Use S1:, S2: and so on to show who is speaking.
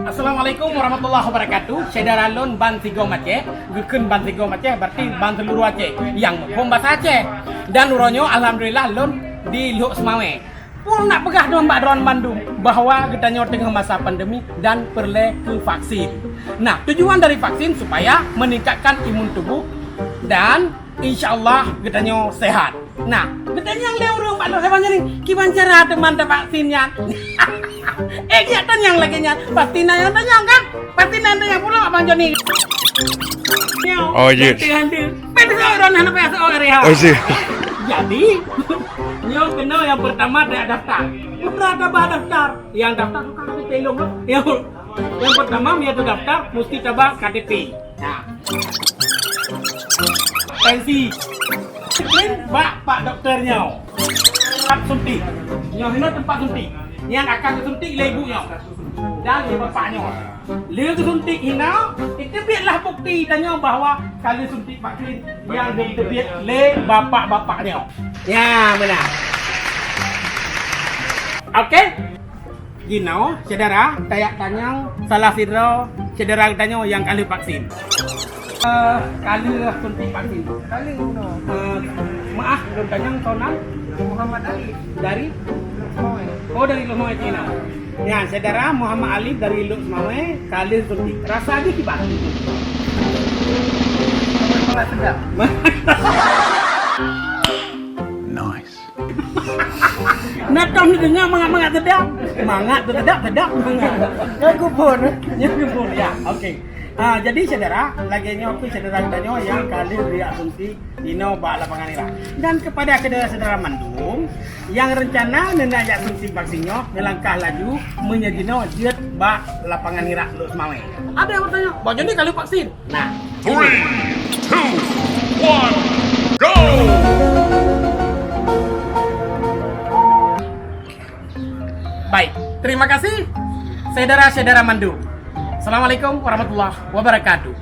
S1: Assalamualaikum warahmatullahi wabarakatuh. Saudara lon ban tigo Aceh, gukun ban tigo Aceh berarti ban seluruh Aceh yang hukum bahasa Aceh. Dan uronyo alhamdulillah lon di Luk Semawe. Pun nak pegah dengan Mbak Dron Bandung bahwa kita tengah masa pandemi dan perlu ke vaksin. Nah, tujuan dari vaksin supaya meningkatkan imun tubuh dan insyaallah kita sehat. Nah, kita yang lewat Mbak Dron saya nyari gimana cara teman vaksinnya. Kelihatan yang lagi nya pasti nanya kan pasti nanya pula Abang Joni.
S2: Oh iya.
S1: Betul orang anak PSO area.
S2: Oh iya.
S1: Jadi yang kena yang pertama dia daftar. Berapa daftar? Yang daftar bukan pelong loh. Yang pertama dia tuh daftar mesti coba KTP. Nah. Pensi. Pak dokternya. Tempat suntik. Yang ini tempat suntik. Yang akan disuntik oleh ibunya dan oleh bapaknya. Dia disuntik hina, itu biarlah bukti tanya bahwa kali suntik vaksin yang diterbit oleh bapak-bapaknya. Ya, benar. Oke? Gino, saudara, saya tanya salah saudara tanya yang kali vaksin. Kali suntik vaksin. Kali maaf, belum tanya sonan Muhammad Ali dari Oh, dari Luk Semawe Cina. Ya, saudara Muhammad Ali dari Luk Semawe kali suntik. Rasanya gimana? Sangat sedap.
S2: Nice.
S1: Natong ni dengar mangat sedap. Mangat sedap. Kubur. Ya, okey. Jadi saudara, laginya aku saudara tanya yang kali dia suntik Dino bak lapangan ira. Dan kepada saudara Mandung yang rencana nenajak suntik vaksinnya melangkah laju menyedino jet bak lapangan ira Luk Semawe. Ada yang bertanya, "Bang Joni kali vaksin?" Nah,
S2: 3, 2, 1, go!
S1: Baik, terima kasih saudara-saudara Mandung. Assalamualaikum warahmatullahi wabarakatuh.